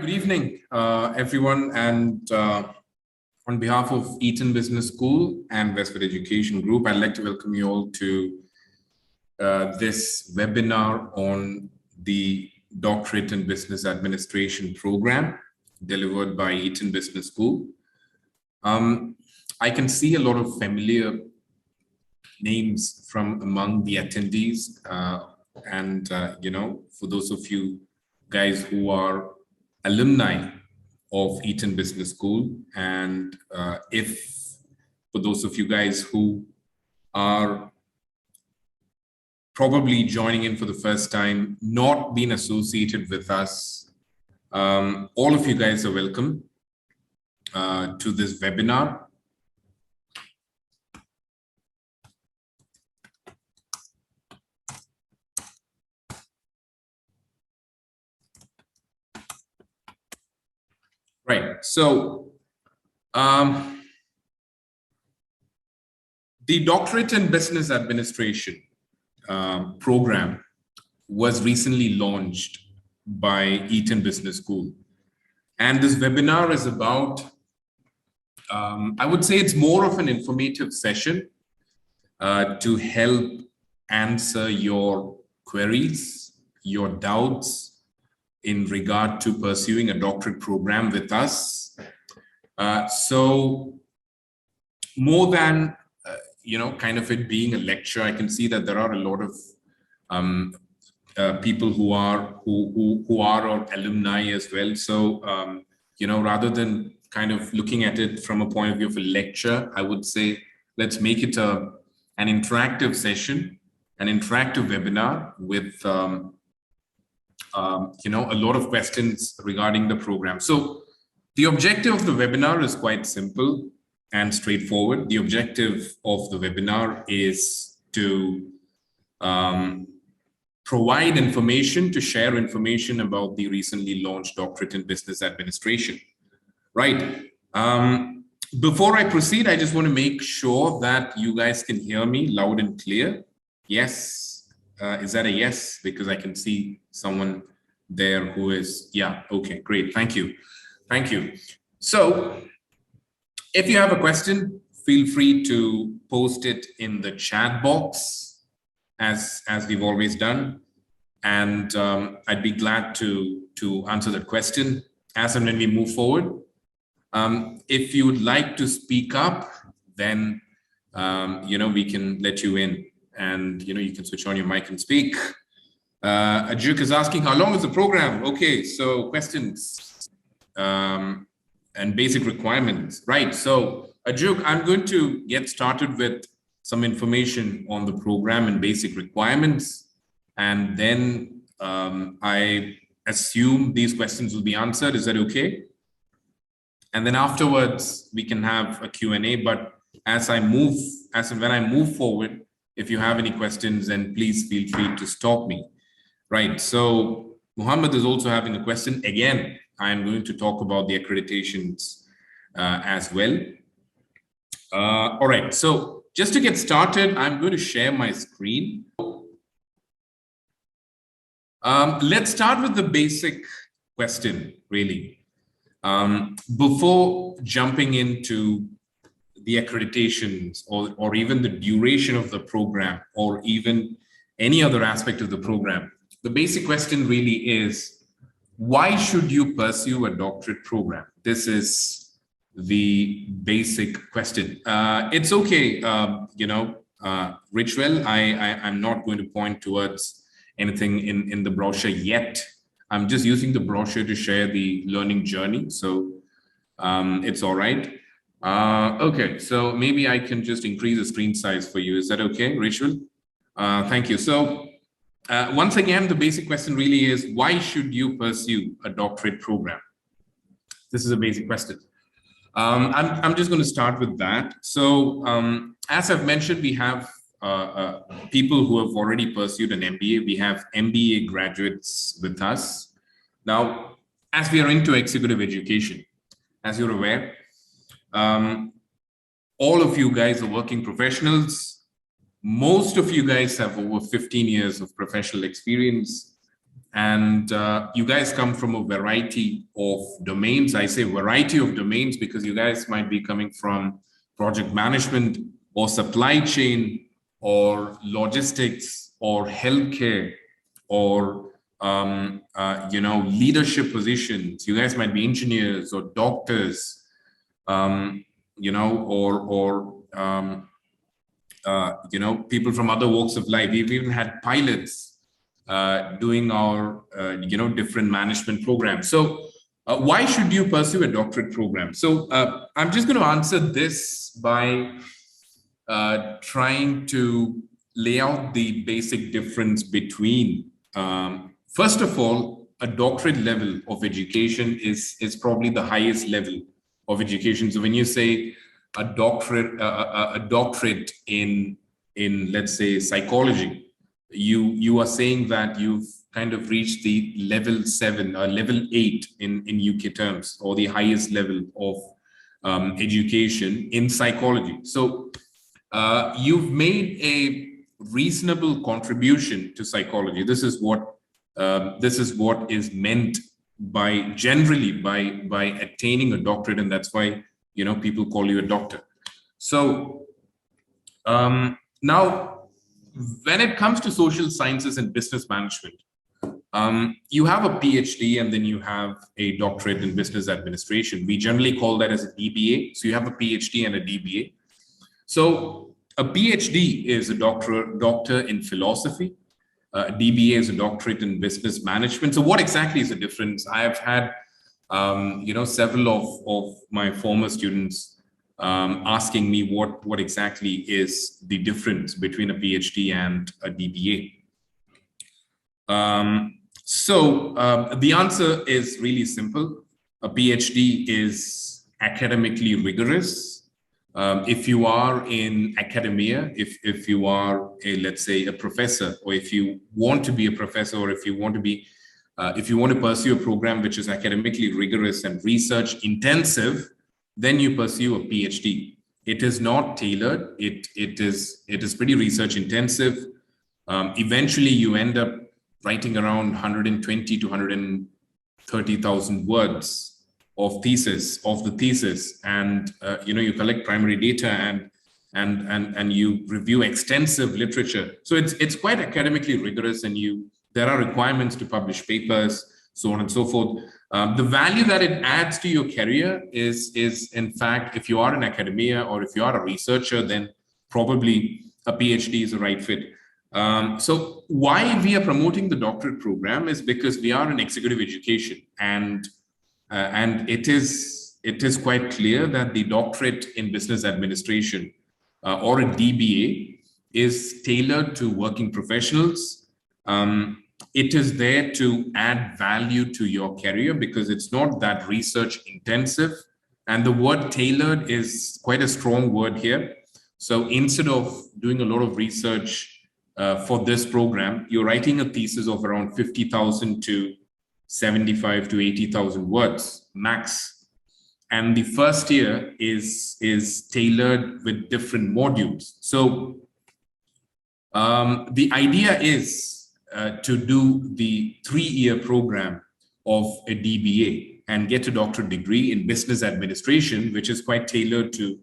Good evening, everyone, and on behalf of Eaton Business School and Westwood Education Group, I'd like to welcome you all to this webinar on the Doctorate in Business Administration program delivered by Eaton Business School. I can see a lot of familiar names from among the attendees, and for those of you guys who are alumni of Eaton Business School, and for those of you guys who are probably joining in for the first time, not being associated with us, all of you guys are welcome to this webinar. Right, so the Doctorate in Business Administration program was recently launched by Eaton Business School. And this webinar is about, I would say it's more of an informative session to help answer your queries, your doubts, in regard to pursuing a doctorate program with us. So more than, kind of it being a lecture, I can see that there are a lot of people who are our alumni as well. So, rather than kind of looking at it from a point of view of a lecture, I would say, let's make it an interactive session, an interactive webinar with, a lot of questions regarding the program. So the objective of the webinar is quite simple and straightforward. The objective of the webinar is to provide information, to share information about the recently launched Doctorate in Business Administration. Right. Before I proceed, I just want to make sure that you guys can hear me loud and clear. Yes. Is that a yes? Because I can see someone there who is, yeah, okay, great, thank you. Thank you. So if you have a question, feel free to post it in the chat box as we've always done. And I'd be glad to answer that question as and when we move forward. If you would like to speak up, then, we can let you in. And you can switch on your mic and speak. Ajuk is asking, how long is the program? Okay, so questions and basic requirements. Right, so Ajuk, I'm going to get started with some information on the program and basic requirements. And then I assume these questions will be answered. Is that okay? And then afterwards, we can have a Q&A. But as and when I move forward, if you have any questions, then please feel free to stop me. Right, so Muhammad is also having a question. Again, I'm going to talk about the accreditations as well. All right, so just to get started, I'm going to share my screen. Let's start with the basic question, really. Before jumping into the accreditations or even the duration of the program or even any other aspect of the program, the basic question really is, why should you pursue a doctorate program? This is the basic question. It's okay, Richwell, I'm not going to point towards anything in the brochure yet. I'm just using the brochure to share the learning journey. So it's all right. Okay, so maybe I can just increase the screen size for you. Is that okay, Rachel? Thank you. So once again, the basic question really is, why should you pursue a doctorate program? This is a basic question. I'm just going to start with that. So as I've mentioned, we have people who have already pursued an MBA. We have MBA graduates with us. Now, as we are into executive education, as you're aware, all of you guys are working professionals. Most of you guys have over 15 years of professional experience. and you guys come from a variety of domains. I say variety of domains because you guys might be coming from project management or supply chain or logistics or healthcare or leadership positions. You guys might be engineers or doctors, people from other walks of life. We've even had pilots doing our different management programs. So why should you pursue a doctorate program? So I'm just going to answer this by trying to lay out the basic difference between first of all, a doctorate level of education is probably the highest level of education. So when you say a doctorate in let's say psychology, you are saying that you've kind of reached the level 7 or level 8 in UK terms, or the highest level of education in psychology. So you've made a reasonable contribution to psychology. This is what is meant by generally by attaining a doctorate, and that's why people call you a doctor. So now, when it comes to social sciences and business management, you have a PhD and then you have a doctorate in business administration. We generally call that as a DBA. So you have a PhD and a DBA. So a PhD is a doctor in philosophy. A DBA is a doctorate in business management. So what exactly is the difference? I have had several of my former students asking me what exactly is the difference between a PhD and a DBA. The answer is really simple. A PhD is academically rigorous. If you are in academia, if you are let's say a professor, or if you want to be a professor, or if you want to pursue a program which is academically rigorous and research intensive, then you pursue a PhD. It is not tailored. It is pretty research intensive. Eventually, you end up writing around 120 to 130,000 words of the thesis, and you collect primary data and you review extensive literature. So it's quite academically rigorous, and there are requirements to publish papers, so on and so forth. The value that it adds to your career is in fact, if you are in academia or if you are a researcher, then probably a PhD is the right fit. So why we are promoting the doctorate program is because we are in executive education, and it is quite clear that the doctorate in business administration or a DBA is tailored to working professionals. It is there to add value to your career because it's not that research intensive. And the word tailored is quite a strong word here. So instead of doing a lot of research for this program, you're writing a thesis of around 50,000 to 75 to 80,000 words max. And the first year is tailored with different modules. So the idea is to do the 3-year program of a DBA and get a doctorate degree in business administration, which is quite tailored to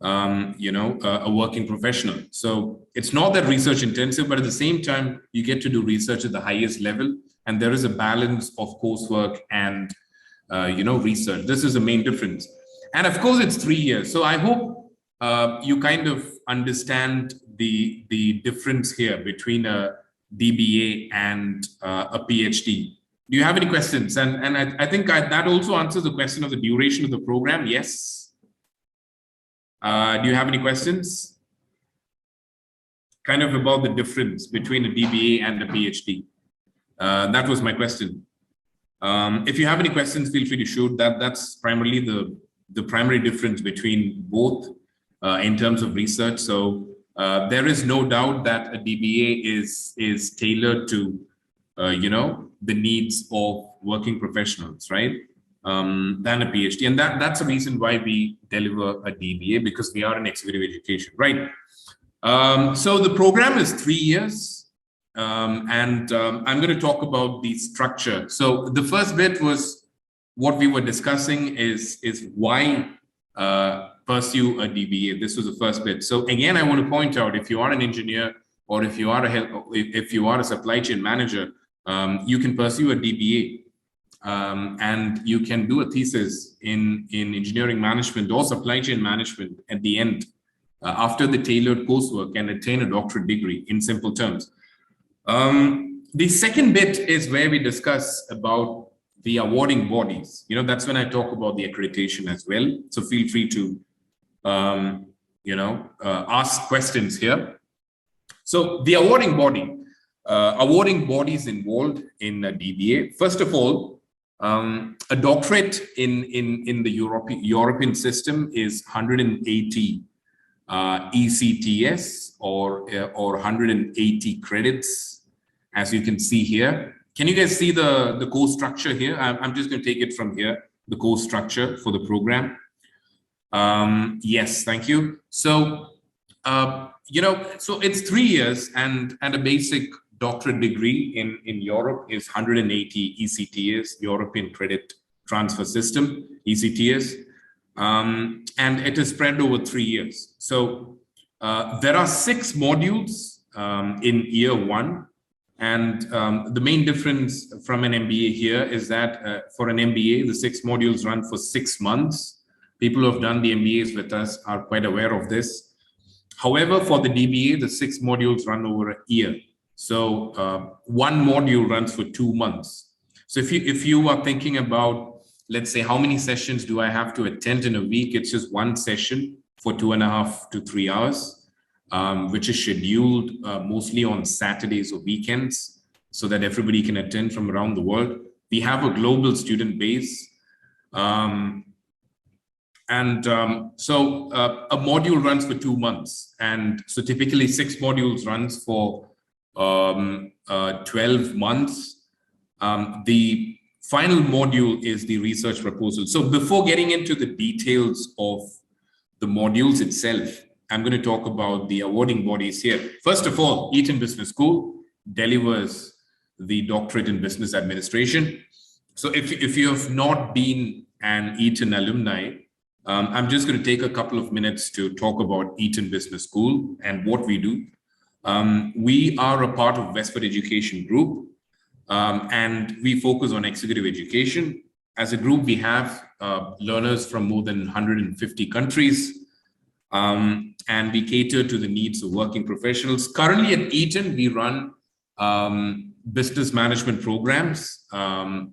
a working professional. So it's not that research intensive, but at the same time, you get to do research at the highest level, and there is a balance of coursework and research. This is the main difference. And of course, it's 3 years. So I hope you kind of understand the difference here between a DBA and a PhD. Do you have any questions? And I think that also answers the question of the duration of the program. Yes. Do you have any questions? Kind of about the difference between a DBA and a PhD. That was my question. If you have any questions, feel free to shoot. That's primarily the primary difference between both in terms of research. So there is no doubt that a DBA is tailored to the needs of working professionals, right? Than a PhD, and that's the reason why we deliver a DBA, because we are in executive education, right? So the program is 3 years. I'm going to talk about the structure. So the first bit was what we were discussing is why pursue a DBA. This was the first bit. So again, I want to point out, if you are an engineer or if you are a supply chain manager, you can pursue a DBA. And you can do a thesis in engineering management or supply chain management at the end after the tailored coursework and attain a doctorate degree, in simple terms. The second bit is where we discuss about the awarding bodies. You know, that's when I talk about the accreditation as well. So feel free to, ask questions here. So the awarding bodies involved in a DBA. First of all, a doctorate in the European system is 180 ECTS or 180 credits, as you can see here. Can you guys see the course structure here? I'm just going to take it from here, the course structure for the program. Yes, thank you. So, so it's 3 years and a basic doctorate degree in Europe is 180 ECTS, European Credit Transfer System, ECTS, and it is spread over 3 years. So there are 6 modules in year 1, and the main difference from an MBA here is that for an MBA, the 6 modules run for 6 months. People who have done the MBAs with us are quite aware of this. However, for the DBA, the 6 modules run over a year. So one module runs for 2 months. So if you are thinking about, let's say, how many sessions do I have to attend in a week? It's just one session for 2.5 to 3 hours, which is scheduled mostly on Saturdays or weekends so that everybody can attend from around the world. We have a global student base. So a module runs for 2 months. And so typically 6 modules runs for 12 months. The final module is the research proposal. So before getting into the details of the modules itself, I'm going to talk about the awarding bodies here. First of all, Eaton Business School delivers the Doctorate in Business Administration. So if you have not been an Eaton alumni, I'm just going to take a couple of minutes to talk about Eaton Business School and what we do. We are a part of Westward Education Group, and we focus on executive education. As a group, we have learners from more than 150 countries, and we cater to the needs of working professionals. Currently at Eaton, we run business management programs and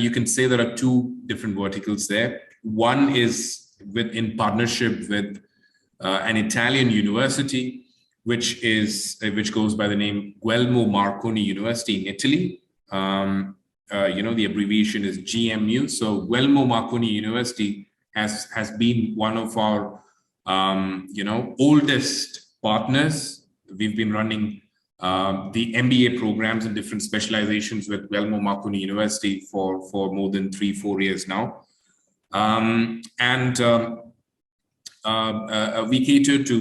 you can say there are 2 different verticals there. One is in partnership with an Italian university, which goes by the name Marconi University in Italy. The abbreviation is GMU. So Marconi University has been one of our oldest partners. We've been running the MBA programs and different specializations with Marconi University for more than 3-4 years now. We cater to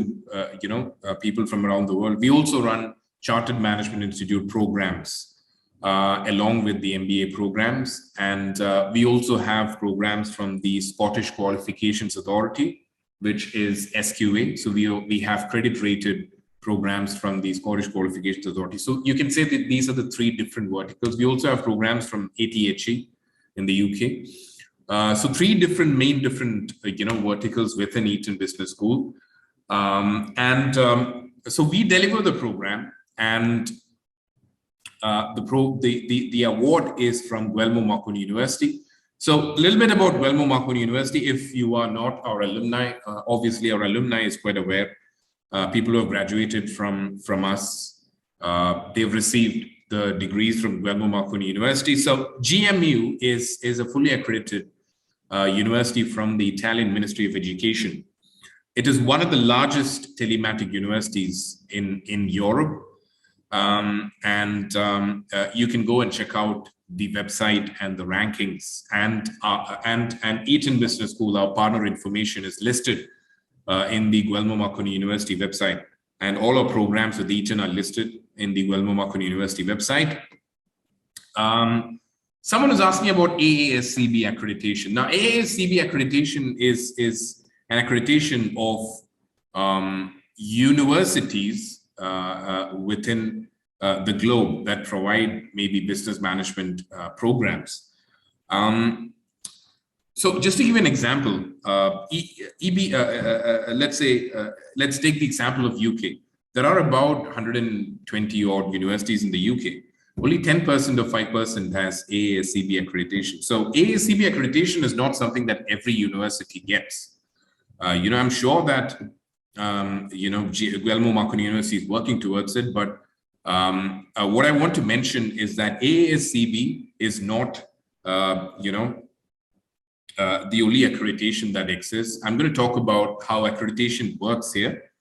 people from around the world. We also run Chartered Management Institute programs along with the MBA programs, and we also have programs from the Scottish Qualifications Authority, which is SQA. So we have credit rated programs from the Scottish Qualifications Authority. So you can say that these are the 3 different verticals. We also have programs from ATHE in the UK. So 3 different verticals within Eaton Business School. So we deliver the program, and the award is from Marconi University. So a little bit about Marconi University. If you are not our alumni, obviously our alumni is quite aware. People who have graduated from us, they've received the degrees from Marconi University. So GMU is a fully accredited university from the Italian Ministry of Education. It is one of the largest telematic universities in Europe. You can go and check out the website and the rankings, and Eaton Business School, our partner information is listed in the Marconi University website. and all our programs with Eaton are listed in the Marconi University website. Someone was asking about AASCB accreditation. Now, AASCB accreditation is an accreditation of universities within the globe that provide maybe business management programs. So just to give you an example, let's take the example of UK. There are about 120 odd universities in the UK. Only 10% or 5% has AASCB accreditation. So AASCB accreditation is not something that every university gets. I'm sure that, Marconi University is working towards it, but what I want to mention is that AASCB is not, the only accreditation that exists. I'm going to talk about how accreditation works here.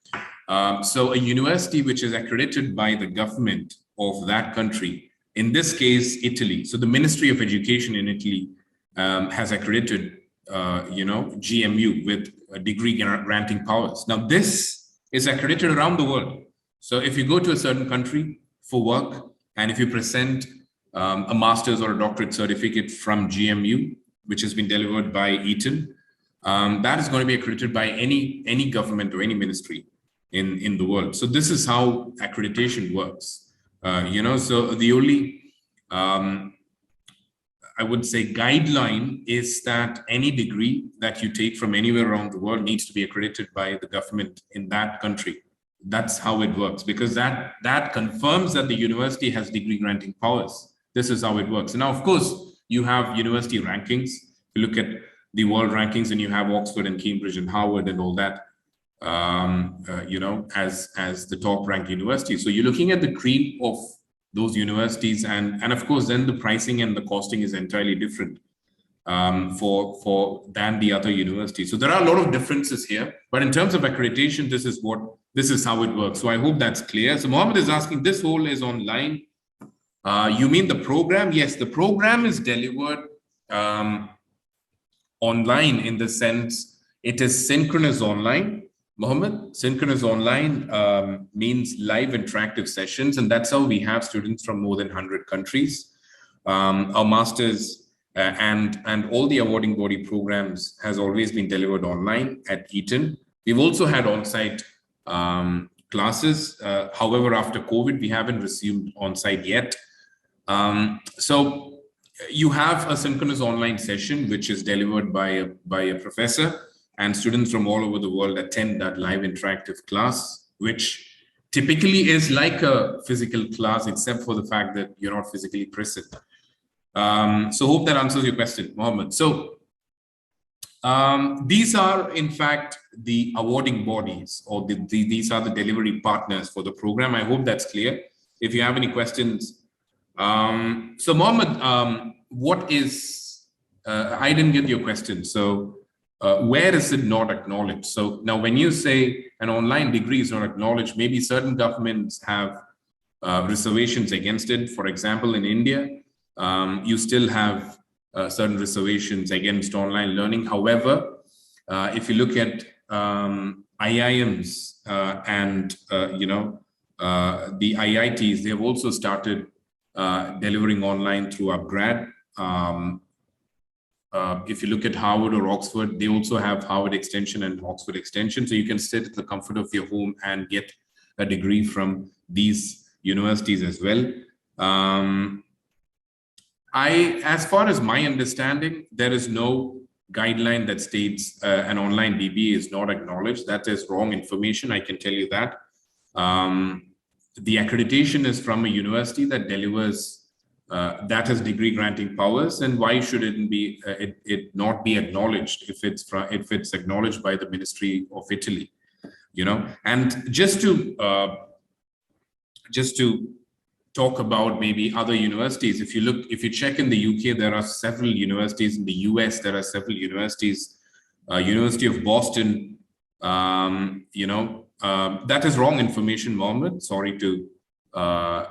So a university which is accredited by the government of that country, in this case, Italy. So the Ministry of Education in Italy has accredited, GMU with degree granting powers. Now, this is accredited around the world. So if you go to a certain country for work, and if you present a master's or a doctorate certificate from GMU, which has been delivered by Eaton, that is going to be accredited by any government or any ministry in the world. So this is how accreditation works. So the only, I would say, guideline is that any degree that you take from anywhere around the world needs to be accredited by the government in that country. That's how it works, because that confirms that the university has degree granting powers. This is how it works. And now, of course, you have university rankings. You look at the world rankings, and you have Oxford and Cambridge and Harvard and all that, as the top ranked university. So you're looking at the cream of those universities, and of course, then the pricing and the costing is entirely different than the other universities. So there are a lot of differences here, but in terms of accreditation, this is how it works. So I hope that's clear. So Mohammed is asking, this whole is online. You mean the program? Yes, the program is delivered online, in the sense it is synchronous online. Mohammed, synchronous online means live interactive sessions, and that's how we have students from more than 100 countries. Our masters and all the awarding body programs has always been delivered online at Eaton. We've also had on-site classes. However, after COVID, we haven't resumed on-site yet. So you have a synchronous online session, which is delivered by a professor, and students from all over the world attend that live interactive class, which typically is like a physical class, except for the fact that you're not physically present. So hope that answers your question, Mohammed. So these are, in fact, the awarding bodies, or these are the delivery partners for the program. I hope that's clear. If you have any questions. So Mohammed, what is, I didn't get your question. So where is it not acknowledged? So now when you say an online degree is not acknowledged, maybe certain governments have reservations against it. For example, in India, you still have certain reservations against online learning. However, if you look at IIMs and the IITs, they have also started delivering online through upgrad. If you look at Harvard or Oxford, they also have Harvard Extension and Oxford Extension. So you can sit at the comfort of your home and get a degree from these universities as well. As far as my understanding, there is no guideline that states an online DBA is not acknowledged. That is wrong information, I can tell you that. The accreditation is from a university that delivers, that has degree granting powers, and why should it not be acknowledged if it's acknowledged by the Ministry of Italy, And just to talk about maybe other universities, if you check in the UK, there are several universities. In the US, there are several universities. University of Boston, that is wrong information, Mohammed. Sorry to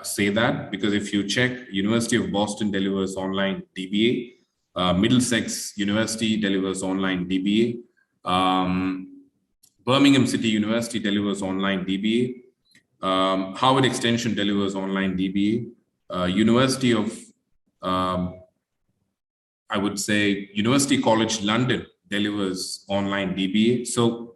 say that, because if you check, University of Boston delivers online DBA, Middlesex University delivers online DBA, Birmingham City University delivers online DBA, Harvard Extension delivers online DBA. University of, I would say, University College London delivers online DBA. So,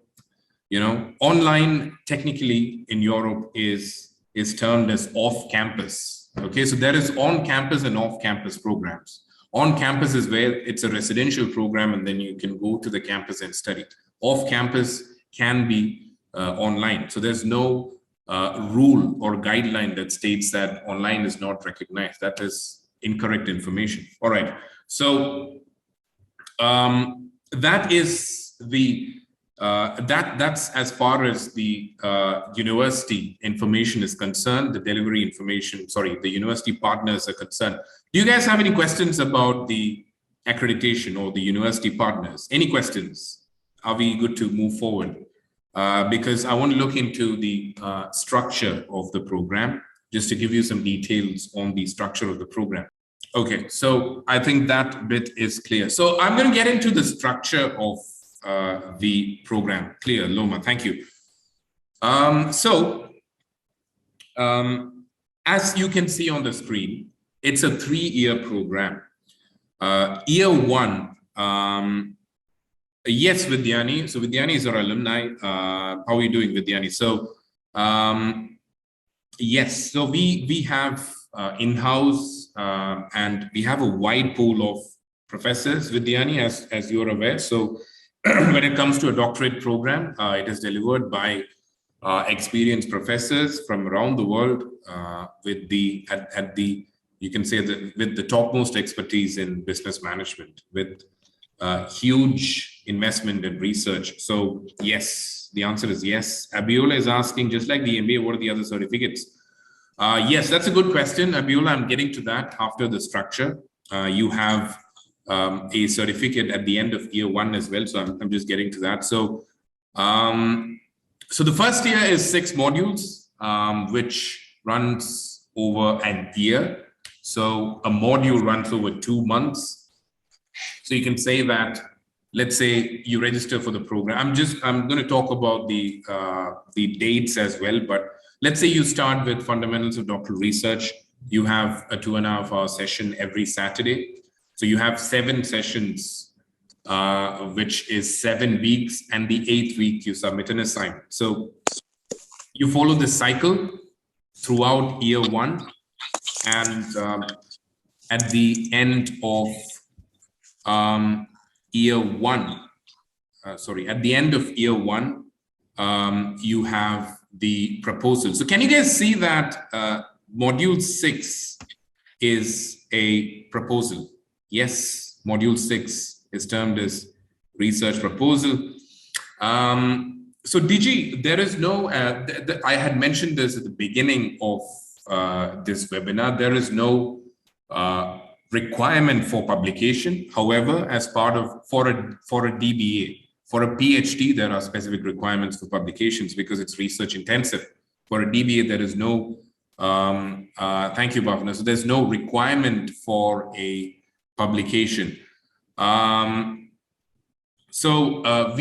online technically in Europe is termed as off-campus. Okay, so there is on-campus and off-campus programs. On-campus is where it's a residential program and then you can go to the campus and study. Off-campus can be online. So there's no rule or guideline that states that online is not recognized. That is incorrect information. All right. So that is the that's as far as the university information is concerned, the delivery information, sorry, the university partners are concerned. Do you guys have any questions about the accreditation or the university partners? Any questions? Are we good to move forward? Because I want to look into the structure of the program, just to give you some details on the structure of the program. Okay, so I think that bit is clear. So I'm going to get into the structure of the program. Clear, Loma, thank you. As you can see on the screen, it's a 3-year program. Year 1, yes, Vidyani. So Vidyani is our alumni. How are you doing, Vidyani? So yes, so we have in-house and we have a wide pool of professors, Vidyani, as you're aware. So when it comes to a doctorate program, it is delivered by experienced professors from around the world with the you can say that with the topmost expertise in business management, with huge investment in research. So yes, the answer is yes. Abiola is asking, just like the MBA, what are the other certificates? Yes, that's a good question, Abiola. I'm getting to that after the structure. You have a certificate at the end of year 1 as well. So I'm just getting to that. So, so the first year is 6 modules, which runs over an year. So a module runs over 2 months. So you can say that, let's say you register for the program. I'm going to talk about the dates as well, but let's say you start with fundamentals of doctoral research. You have a 2.5-hour session every Saturday. So you have 7 sessions, which is 7 weeks, and the 8th week you submit an assignment. So you follow this cycle throughout year 1, and at the end of year 1, at the end of year 1, you have the proposal. So can you guys see that module 6 is a proposal? Yes, module 6 is termed as research proposal. So DG, there is no, I had mentioned this at the beginning of this webinar, there is no requirement for publication. However, as part of, for a DBA, for a PhD, there are specific requirements for publications because it's research intensive. For a DBA, there is no, thank you, Bhavna. So there's no requirement for a publication. We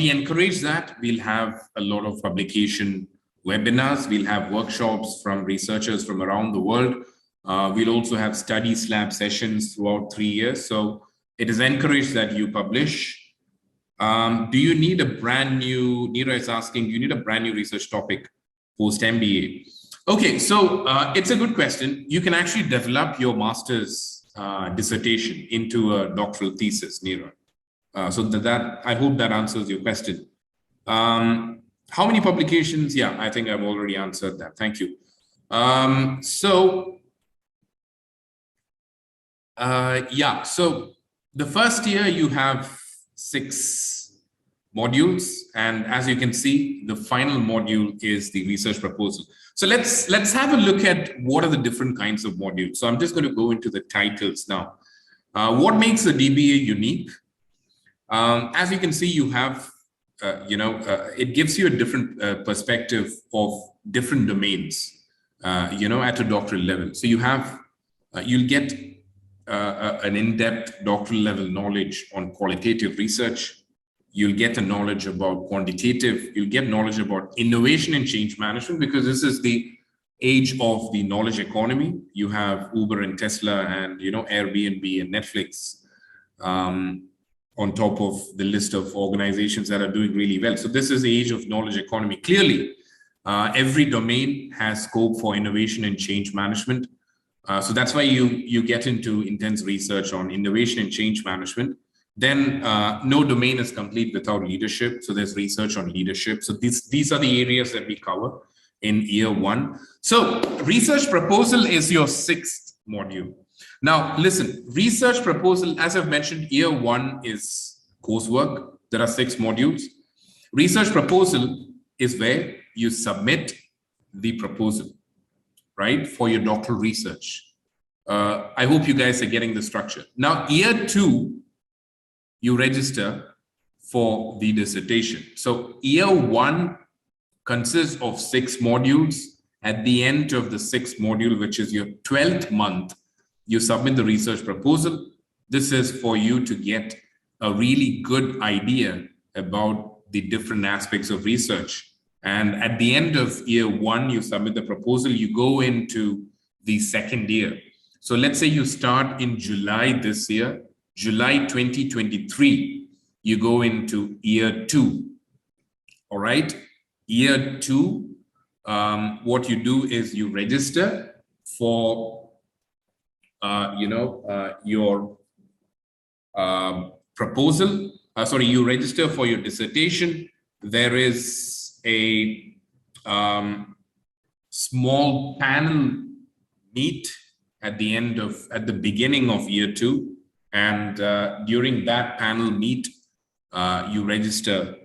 encourage that. We'll have a lot of publication webinars. We'll have workshops from researchers from around the world. We'll also have study lab sessions throughout 3 years. So it is encouraged that you publish. Do you need a brand new, Neera is asking, do you need a brand new research topic post MBA? Okay, so it's a good question. You can actually develop your master's dissertation into a doctoral thesis, Neera. So that I hope that answers your question. How many publications? Yeah, I think I've already answered that. Thank you. Yeah, so the first year you have 6 modules, and as you can see, the final module is the research proposal. So let's have a look at what are the different kinds of modules. So I'm just going to go into the titles now. What makes a DBA unique? As you can see, you have, it gives you a different perspective of different domains, at a doctoral level. So you have, you'll get an in-depth doctoral level knowledge on qualitative research. You'll get a knowledge about quantitative. You'll get knowledge about innovation and change management, because this is the age of the knowledge economy. You have Uber and Tesla and, Airbnb and Netflix on top of the list of organizations that are doing really well. So this is the age of knowledge economy. Clearly, every domain has scope for innovation and change management. So that's why you get into intense research on innovation and change management. Then no domain is complete without leadership. So there's research on leadership. So these are the areas that we cover in year one. So research proposal is your 6th module. Now, listen, research proposal, as I've mentioned, year one is coursework. There are 6 modules. Research proposal is where you submit the proposal, right, for your doctoral research. I hope you guys are getting the structure. Now, year 2, you register for the dissertation. So year 1 consists of 6 modules. At the end of the 6th module, which is your 12th month, you submit the research proposal. This is for you to get a really good idea about the different aspects of research. And at the end of year 1, you submit the proposal, you go into the 2nd year. So let's say you start in July this year, July 2023, you go into year 2. All right. Year 2, what you do is you register for, your proposal. You register for your dissertation. There is a small panel meet at the beginning of year 2, and during that panel meet, you register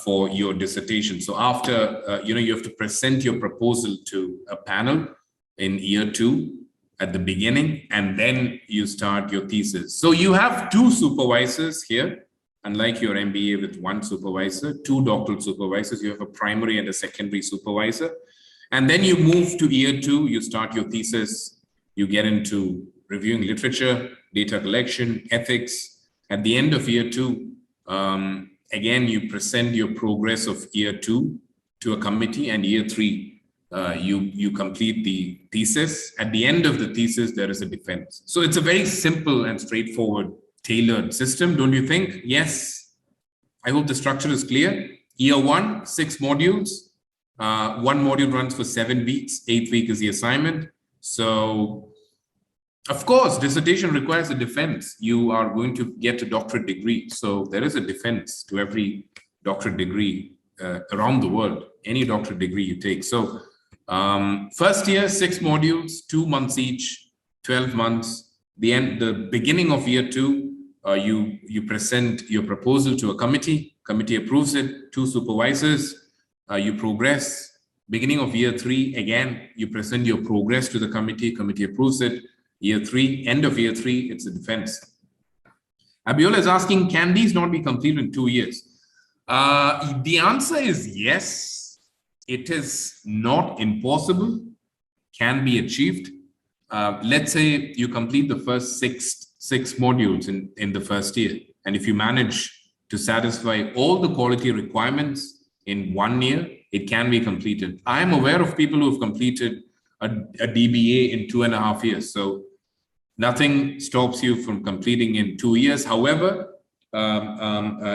for your dissertation. So after, you have to present your proposal to a panel in year 2 at the beginning, and then you start your thesis. So you have 2 supervisors here, unlike your MBA with 1 supervisor, 2 doctoral supervisors. You have a primary and a secondary supervisor. And then you move to year 2, you start your thesis, you get into reviewing literature, data collection, ethics. At the end of year 2, again, you present your progress of year 2 to a committee, and year 3, you complete the thesis. At the end of the thesis, there is a defense. So it's a very simple and straightforward, tailored system, don't you think? Yes. I hope the structure is clear. Year 1, 6 modules. 1 module runs for 7 weeks. 8th week is the assignment. So, of course, dissertation requires a defense. You are going to get a doctorate degree. So there is a defense to every doctorate degree around the world, any doctorate degree you take. So first year, 6 modules, 2 months each, 12 months. The beginning of year 2, you present your proposal to a committee approves it, 2 supervisors, you progress. Beginning of year 3, again, you present your progress to the committee approves it. Year 3, end of year 3, it's a defense. Abiola is asking, can these not be completed in 2 years? The answer is yes. It is not impossible, can be achieved. Let's say you complete the first six modules in the first year. And if you manage to satisfy all the quality requirements in 1 year, it can be completed. I am aware of people who have completed a DBA in 2.5 years. So nothing stops you from completing in 2 years. However,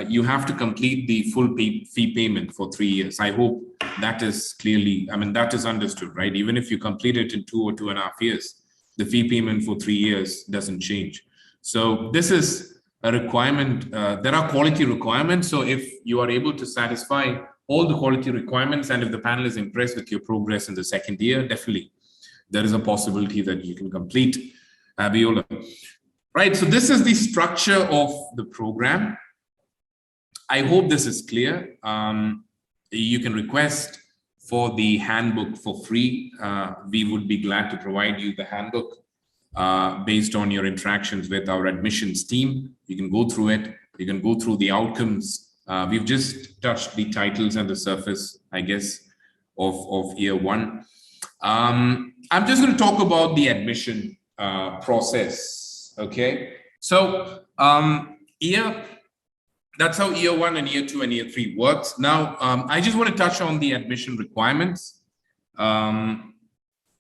you have to complete the full fee payment for 3 years. I hope that is clearly, that is understood, right? Even if you complete it in 2 or 2.5 years, the fee payment for 3 years doesn't change. So this is a requirement. There are quality requirements. So if you are able to satisfy all the quality requirements, and if the panel is impressed with your progress in the 2nd year, definitely there is a possibility that you can complete Abiola. Right, so this is the structure of the program. I hope this is clear. You can request for the handbook for free. We would be glad to provide you the handbook based on your interactions with our admissions team. You can go through it. You can go through the outcomes. We've just touched the titles and the surface, I guess, of year 1. I'm just going to talk about the admission process. Okay, so that's how year 1 and year 2 and year 3 works. Now, I just want to touch on the admission requirements.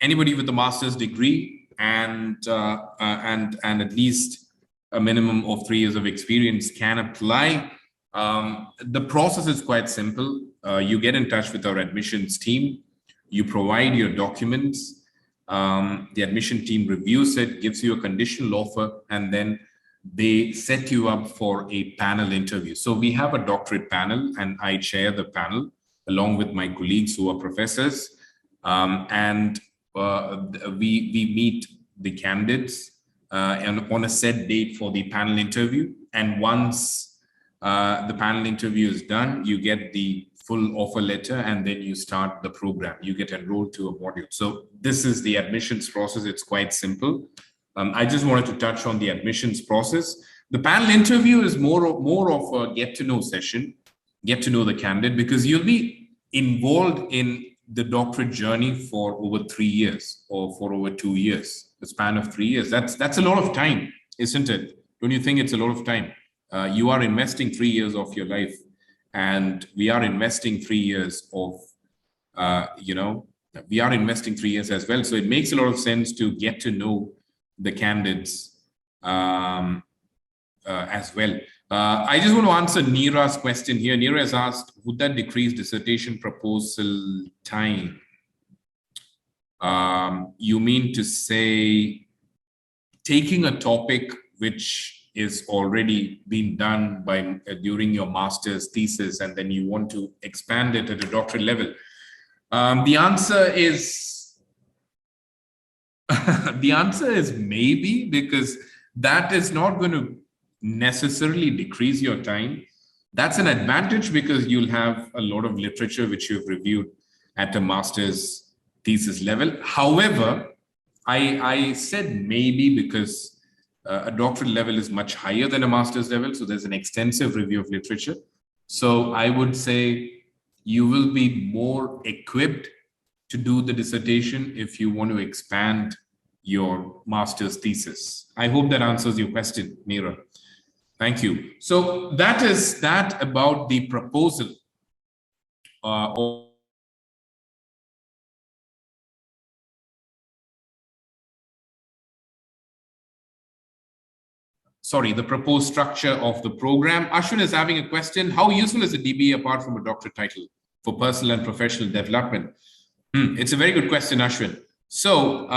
anybody with a master's degree and at least a minimum of 3 years of experience can apply. The process is quite simple. You get in touch with our admissions team, you provide your documents, the admission team reviews it, gives you a conditional offer, and then they set you up for a panel interview. So we have a doctorate panel, and I chair the panel along with my colleagues who are professors, and we meet the candidates and on a set date for the panel interview. And once the panel interview is done, you get the full offer letter, and then you start the program. You get enrolled to a module. So this is the admissions process. It's quite simple. I just wanted to touch on the admissions process. The panel interview is more of a get-to-know session, get to know the candidate, because you'll be involved in the doctorate journey for over 3 years or for over 2 years, the span of 3 years. That's a lot of time, isn't it? Don't you think it's a lot of time? You are investing 3 years of your life, and we are investing 3 years of, we are investing 3 years as well. So it makes a lot of sense to get to know the candidates as well. I just want to answer Neera's question here. Neera has asked, would that decrease dissertation proposal time? You mean to say taking a topic which is already been done by during your master's thesis, and then you want to expand it at a doctorate level? The answer is the answer is maybe, because that is not going to necessarily decrease your time. That's an advantage, because you'll have a lot of literature which you've reviewed at a master's thesis level. However, I said maybe because a doctorate level is much higher than a master's level. So there's an extensive review of literature. So I would say you will be more equipped to do the dissertation if you want to expand your master's thesis. I hope that answers your question, Neera. Thank you. So that is that about the proposal. The proposed structure of the program. Ashwin is having a question. How useful is a DBA apart from a doctorate title for personal and professional development? It's a very good question, Ashwin. So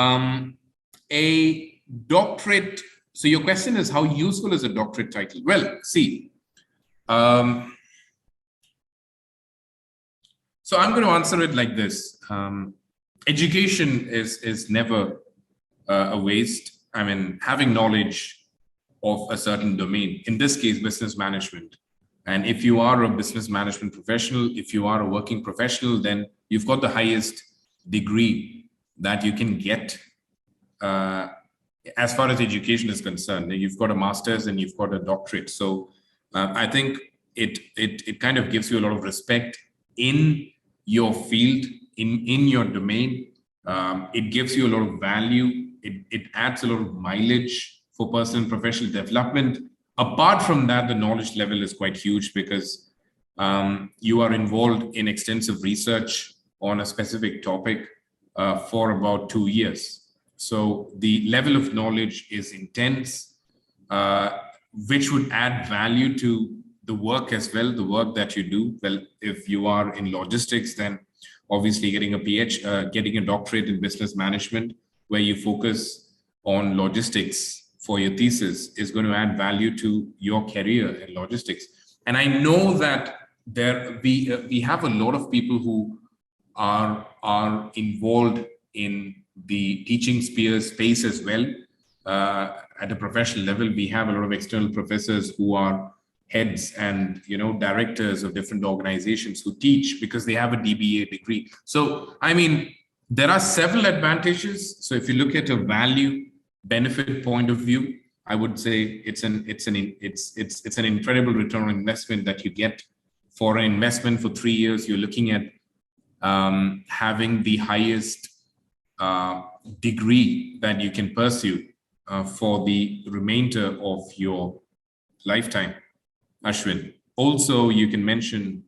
a doctorate, so your question is how useful is a doctorate title? Well, see, so I'm going to answer it like this. Education is never a waste. I mean, having knowledge of a certain domain, in this case, business management. And if you are a business management professional, if you are a working professional, then you've got the highest degree that you can get as far as education is concerned. You've got a master's and you've got a doctorate. So I think it kind of gives you a lot of respect in your field, in your domain. It gives you a lot of value. It adds a lot of mileage for personal and professional development. Apart from that, the knowledge level is quite huge, because you are involved in extensive research on a specific topic for about 2 years. So the level of knowledge is intense, which would add value to the work as well, the work that you do. Well, if you are in logistics, then obviously getting a PhD, getting a doctorate in business management, where you focus on logistics for your thesis, is going to add value to your career in logistics. And I know that we have a lot of people who are involved in the teaching space as well. At a professional level, we have a lot of external professors who are heads and directors of different organizations who teach because they have a DBA degree. So I mean, there are several advantages. So if you look at a value benefit point of view, I would say it's an incredible return on investment that you get for an investment for 3 years. You're looking at having the highest degree that you can pursue for the remainder of your lifetime, Ashwin. Also, you can mention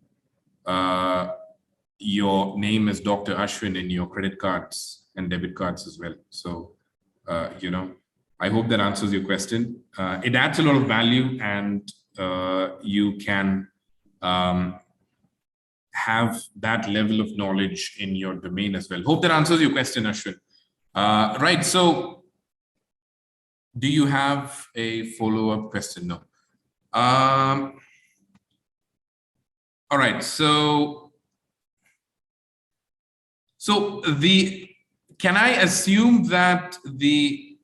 your name as Dr. Ashwin in your credit cards and debit cards as well. So, I hope that answers your question. It adds a lot of value, and you can have that level of knowledge in your domain as well. Hope that answers your question, Ashwin. Right. So do you have a follow-up question? No. All right. So can I assume that the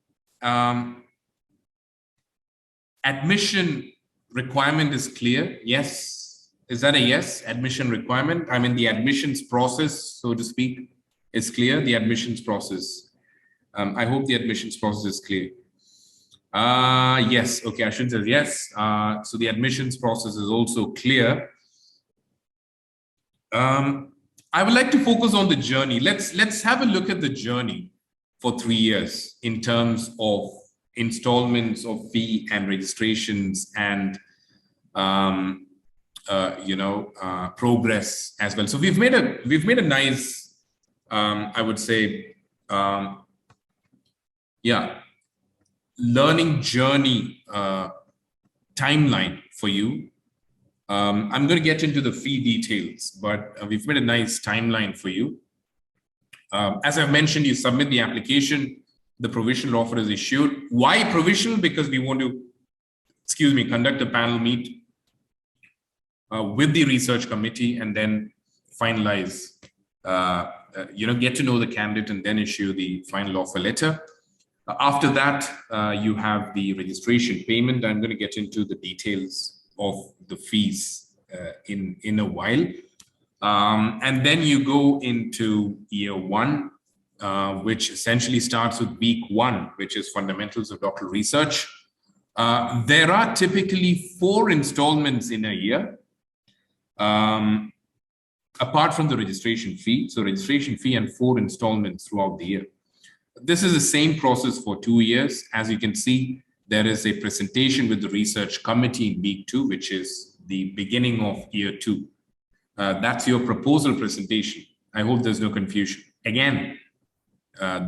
admission requirement is clear? Yes. Is that a yes? Admission requirement? I mean, the admissions process, so to speak, is clear. The admissions process. I hope the admissions process is clear. Yes. Okay. Ashwin says yes. So the admissions process is also clear. I would like to focus on the journey. Let's have a look at the journey for 3 years in terms of installments of fee and registrations and progress as well. So we've made a nice, I would say, learning journey timeline for you. I'm going to get into the fee details, but we've made a nice timeline for you. As I've mentioned, you submit the application, the provisional offer is issued. Why provisional? Because we want to, conduct a panel meet with the research committee and then finalize, get to know the candidate and then issue the final offer letter. After that, you have the registration payment. I'm going to get into the details of the fees in a while. And then you go into year 1, which essentially starts with week 1, which is fundamentals of doctoral research. There are typically 4 installments in a year, apart from the registration fee. So registration fee and 4 installments throughout the year. This is the same process for 2 years. As you can see, there is a presentation with the research committee in week 2, which is the beginning of year 2. That's your proposal presentation. I hope there's no confusion. Again,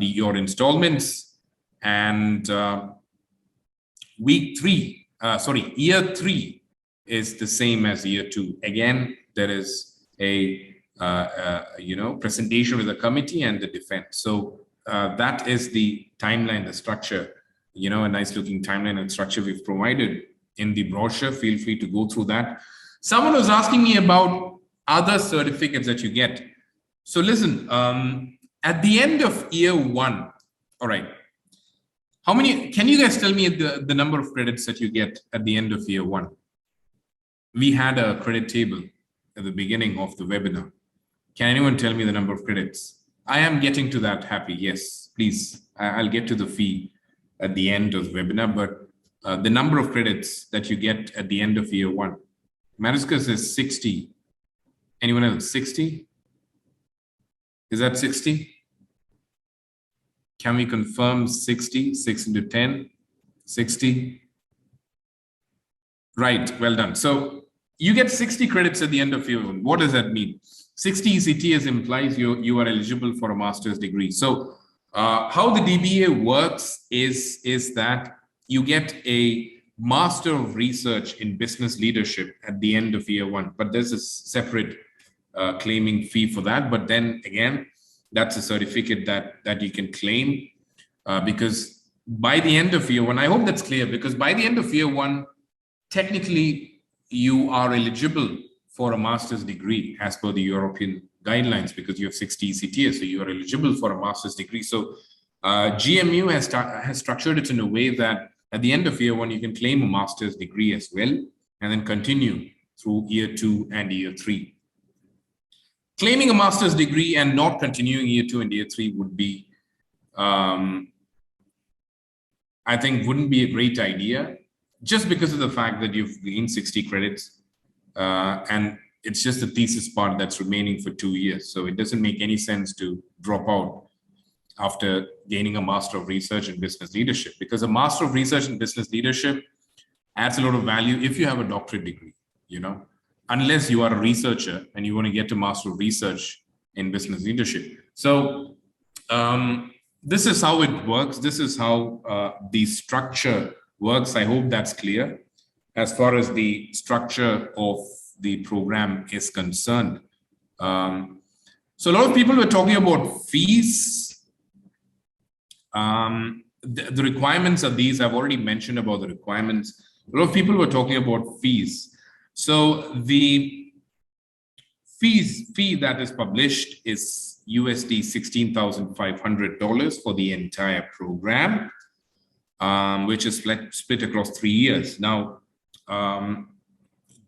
your installments, and year 3 is the same as year 2. Again, there is a presentation with the committee and the defense. So that is the timeline, the structure, a nice looking timeline and structure we've provided in the brochure. Feel free to go through that. Someone was asking me about other certificates that you get. So listen, at the end of year 1, all right, how many, can you guys tell me the number of credits that you get at the end of year 1? We had a credit table at the beginning of the webinar. Can anyone tell me the number of credits? I am getting to that, Happy. Yes, please. I'll get to the fee at the end of the webinar, but the number of credits that you get at the end of year 1. Mariska says 60. Anyone else? 60? Is that 60? Can we confirm 60? 6 into 10? 60? Right, well done. So you get 60 credits at the end of year 1. What does that mean? 60 ECTS implies you are eligible for a master's degree. So how the DBA works is that you get a Master of Research in Business Leadership at the end of year 1, but there's a separate claiming fee for that. But then again, that's a certificate that you can claim because by the end of year 1, I hope that's clear, because by the end of year 1, technically you are eligible for a master's degree as per the European guidelines, because you have 60 ECTS, so you are eligible for a master's degree. So GMU has structured it in a way that at the end of year 1, you can claim a master's degree as well, and then continue through year 2 and year 3. Claiming a master's degree and not continuing year 2 and year 3 would be, I think, wouldn't be a great idea, just because of the fact that you've gained 60 credits and it's just the thesis part that's remaining for 2 years. So it doesn't make any sense to drop out after gaining a Master of Research in Business Leadership, because a Master of Research in Business Leadership adds a lot of value if you have a doctorate degree, unless you are a researcher and you want to get a Master of Research in Business Leadership. So This is how it works. This is how the structure works. I hope that's clear as far as the structure of the program is concerned. So a lot of people were talking about fees. The requirements are these. I've already mentioned about the requirements. A lot of people were talking about fees. So the fee that is published is USD $16,500 for the entire program, which is split across 3 years. Now,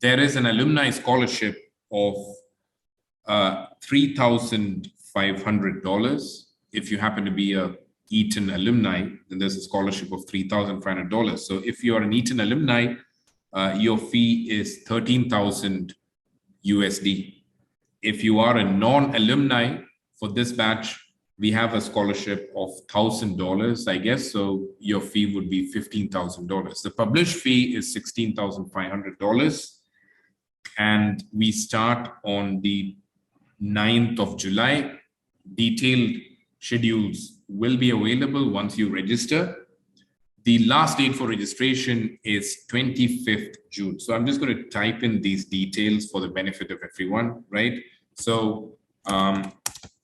there is an alumni scholarship of $3,500. If you happen to be a Eaton alumni, then there's a scholarship of $3,500. So if you are an Eaton alumni, your fee is 13,000 USD. If you are a non-alumni, for this batch, we have a scholarship of $1,000, I guess. So your fee would be $15,000. The published fee is $16,500. And we start on the 9th of July. Detailed schedules will be available once you register. The last date for registration is 25th June. So I'm just going to type in these details for the benefit of everyone, right? So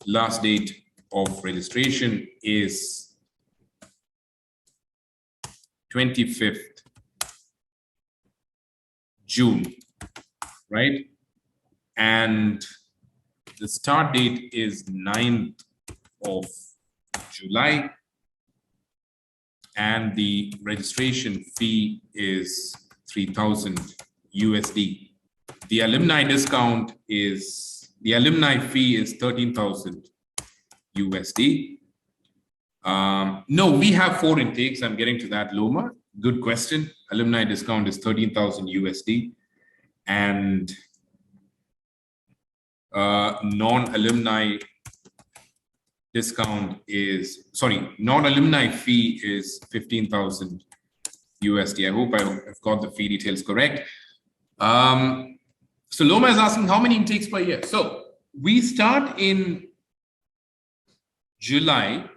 last date of registration is 25th June, right? And the start date is 9th of July. And the registration fee is 3,000 USD. The alumni discount is, the alumni fee is 13,000 USD. No, we have 4 intakes. I'm getting to that, Loma. Good question. Alumni discount is 13,000 USD. And non-alumni discount is, sorry, non-alumni fee is 15,000 USD. I hope I've got the fee details correct. So Loma is asking how many intakes per year. So we start in July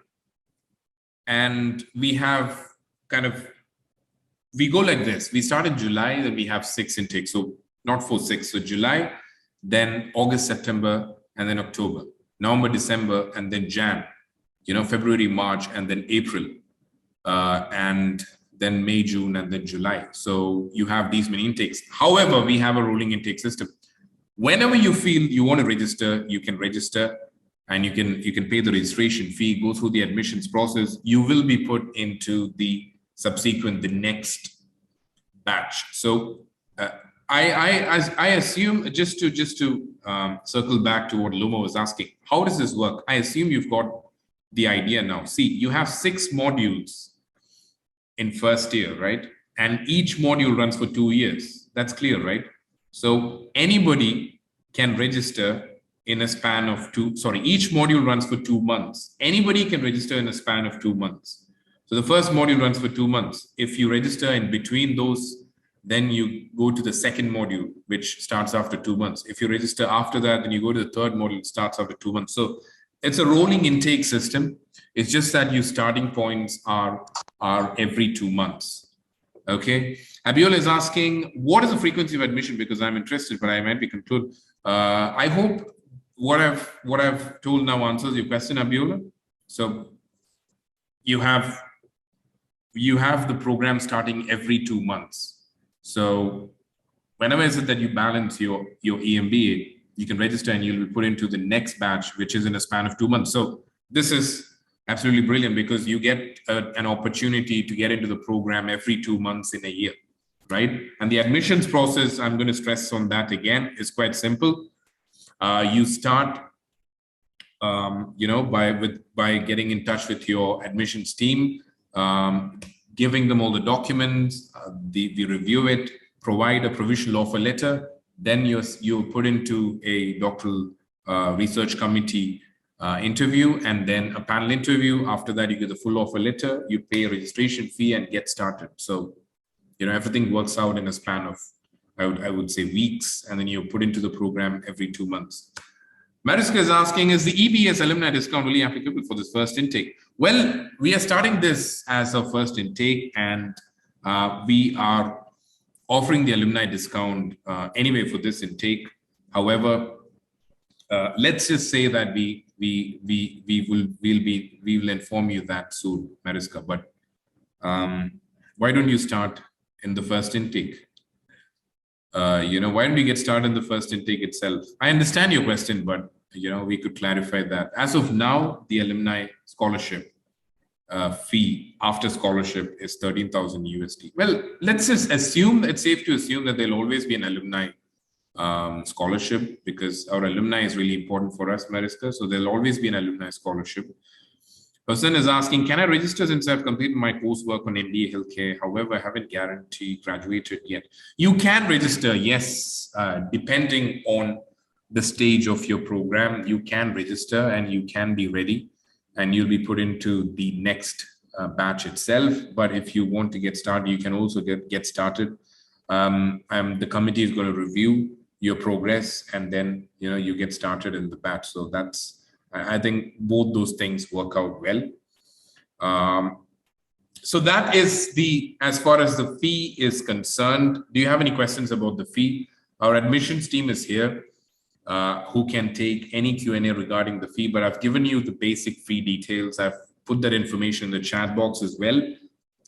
and we have we go like this. We start in July, then we have 6 intakes. So not 4, 6. So July, then August, September, and then October, November, December, and then Jan, February, March, and then April, and then May, June, and then July. So you have these many intakes. However, we have a rolling intake system. Whenever you feel you want to register, you can register, and you can pay the registration fee, go through the admissions process. You will be put into the next batch. So I assume, just to circle back to what Loma was asking, how does this work? I assume you've got the idea now. See, you have 6 modules in first year, right? And each module runs for 2 years. That's clear, right? So anybody can register in a span of each module runs for 2 months. Anybody can register in a span of 2 months. So the first module runs for 2 months. If you register in between those, then you go to the second module, which starts after 2 months. If you register after that, then you go to the third module, it starts after 2 months. So it's a rolling intake system. It's just that your starting points are every 2 months. Okay. Abiola is asking, what is the frequency of admission? Because I'm interested, but I might be conclude. I hope what I've told now answers your question, Abiola. So you have the program starting every 2 months. So whenever is it that you balance your EMBA, you can register and you'll be put into the next batch, which is in a span of 2 months. So this is absolutely brilliant because you get an opportunity to get into the program every 2 months in a year, right? And the admissions process, I'm going to stress on that again, is quite simple. You start, by getting in touch with your admissions team, giving them all the documents, they review it, provide a provisional offer letter, then you're put into a doctoral research committee interview, and then a panel interview. After that, you get the full offer letter, you pay a registration fee and get started. So, everything works out in a span of, I would say, weeks, and then you're put into the program every 2 months. Mariska is asking, is the EBS alumni discount really applicable for this first intake? Well, we are starting this as a first intake, and we are offering the alumni discount anyway for this intake. However, let's just say that we will inform you that soon, Mariska. But why don't you start in the first intake? Why don't we get started in the first intake itself? I understand your question, but we could clarify that. As of now, the alumni scholarship fee after scholarship is 13,000 USD. Well, let's just assume, it's safe to assume that there'll always be an alumni scholarship, because our alumni is really important for us, Mariska. So there'll always be an alumni scholarship. Person is asking, can I register since I've completed my coursework on MBA Healthcare? However, I haven't graduated yet. You can register, yes, depending on the stage of your program. You can register and you can be ready, and you'll be put into the next batch itself. But if you want to get started, you can also get started. The committee is going to review your progress, and then you get started in the batch. So I think both those things work out well. So that is as far as the fee is concerned. Do you have any questions about the fee? Our admissions team is here, who can take any Q&A regarding the fee, but I've given you the basic fee details. I've put that information in the chat box as well.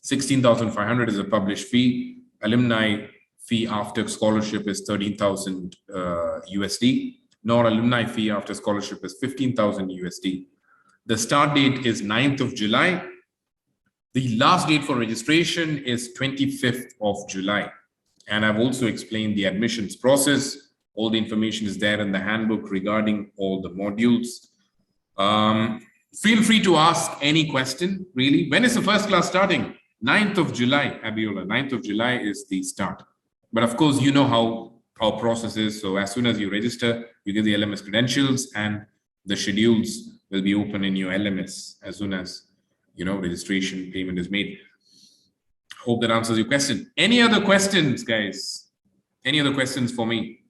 16,500 is a published fee. Alumni fee after scholarship is 13,000 USD. Non-alumni fee after scholarship is 15,000 USD. The start date is 9th of July. The last date for registration is 25th of July. And I've also explained the admissions process. All the information is there in the handbook regarding all the modules. Feel free to ask any question, really. When is the first class starting? 9th of July, Abiola. 9th of July is the start. But of course, you know how our process is. So as soon as you register, you get the LMS credentials, and the schedules will be open in your LMS as soon as registration payment is made. Hope that answers your question. Any other questions, guys? Any other questions for me?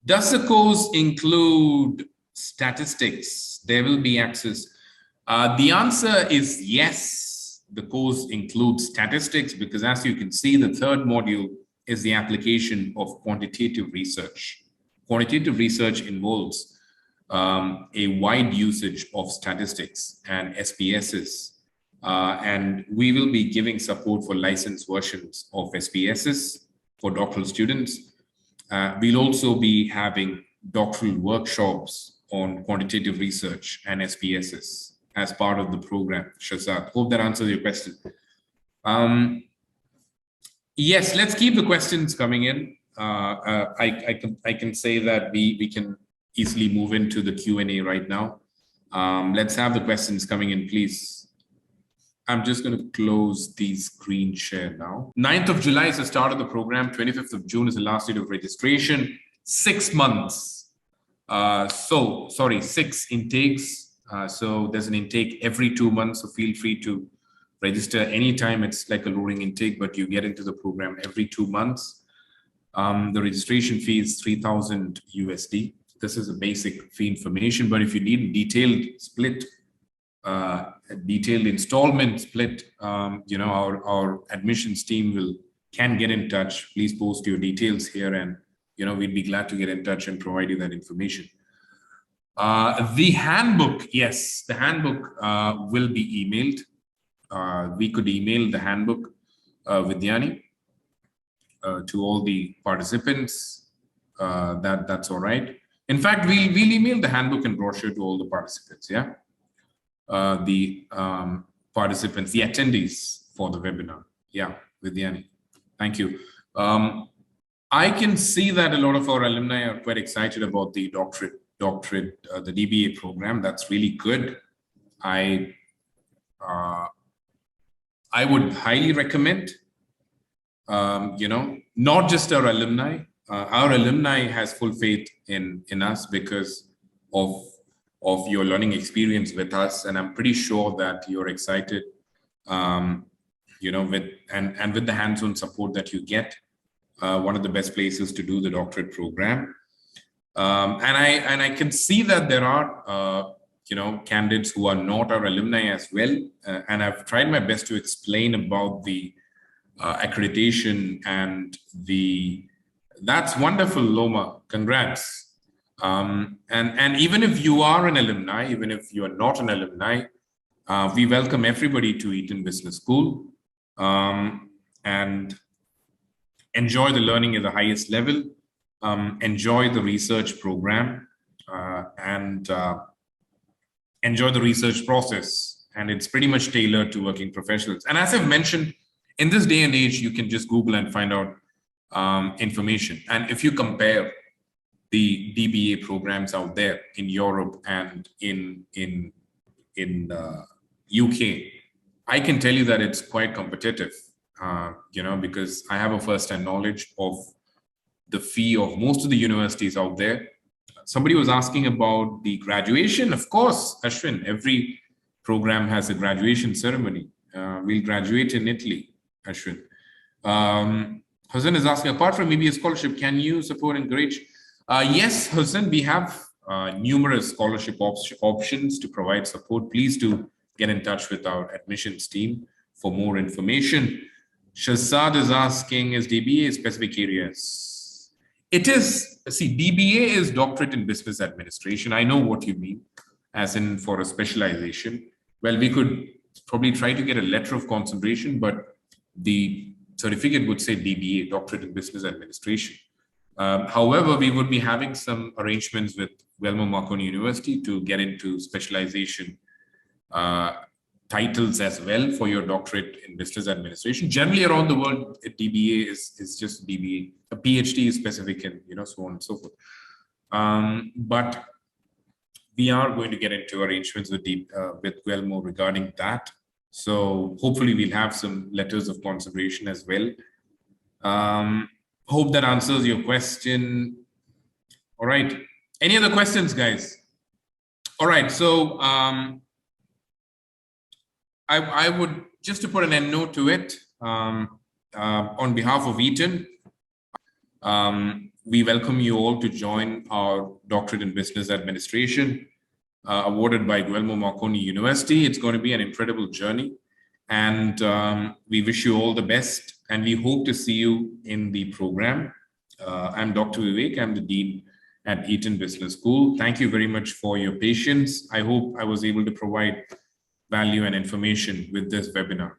Does the course include statistics? There will be access. The answer is yes. The course includes statistics, because as you can see, the third module is the application of quantitative research. Quantitative research involves a wide usage of statistics and SPSS. And we will be giving support for licensed versions of SPSS for doctoral students. We'll also be having doctoral workshops on quantitative research and SPSS as part of the program. Shazad, hope that answers your question. Yes, let's keep the questions coming in. I can say that we can easily move into the Q&A right now. Let's have the questions coming in, please. I'm just going to close the screen share now. 9th of July is the start of the program. 25th of June is the last date of registration. 6 months. 6 intakes. So there's an intake every 2 months. So feel free to register anytime. It's like a rolling intake, but you get into the program every 2 months. The registration fee is 3,000 USD. This is a basic fee information, but if you need a detailed split, a detailed installment split, our admissions team can get in touch. Please post your details here, and we'd be glad to get in touch and provide you that information. The handbook, yes, the handbook will be emailed. We could email the handbook, Vidyani, to all the participants. That's all right. In fact, we'll email the handbook and brochure to all the participants. Yeah, the participants, the attendees for the webinar. Yeah, Vidyani, thank you. I can see that a lot of our alumni are quite excited about the doctorate, the DBA program. That's really good. I would highly recommend, not just our alumni. Our alumni has full faith in us because of your learning experience with us, and I'm pretty sure that you're excited, with the hands-on support that you get. One of the best places to do the doctorate program. And I can see that there are candidates who are not our alumni as well, and I've tried my best to explain about the accreditation and that's wonderful, Loma. Congrats. And even if you are an alumni, even if you are not an alumni, we welcome everybody to Eaton Business School, and enjoy the learning at the highest level, enjoy the research program, and enjoy the research process. And it's pretty much tailored to working professionals. And as I've mentioned, in this day and age, you can just Google and find out information. And if you compare the DBA programs out there in Europe and in UK, I can tell you that it's quite competitive, because I have a first-hand knowledge of the fee of most of the universities out there. Somebody was asking about the graduation. Of course, Ashwin, every program has a graduation ceremony. We'll graduate in Italy, Ashwin. Hussain is asking, apart from EBA scholarship, can you support and encourage? Yes, Hussain, we have numerous scholarship options to provide support. Please do get in touch with our admissions team for more information. Shazad is asking, is DBA specific areas? It is. See, DBA is Doctorate in Business Administration. I know what you mean, as in for a specialization. Well, we could probably try to get a letter of concentration, but the certificate would say DBA, Doctorate in Business Administration. However, we would be having some arrangements with Marconi University to get into specialization titles as well for your Doctorate in Business Administration. Generally around the world, a DBA is just DBA. A PhD is specific and so on and so forth. But we are going to get into arrangements with Welmur regarding that. So hopefully we'll have some letters of consideration as well. Hope that answers your question. All right. Any other questions, guys? All right. So I would, just to put an end note to it, on behalf of Eaton, we welcome you all to join our Doctorate in Business Administration, awarded by Marconi University. It's going to be an incredible journey, and we wish you all the best, and we hope to see you in the program. I'm Dr. Vivek. I'm the Dean at Eaton Business School. Thank you very much for your patience. I hope I was able to provide value and information with this webinar.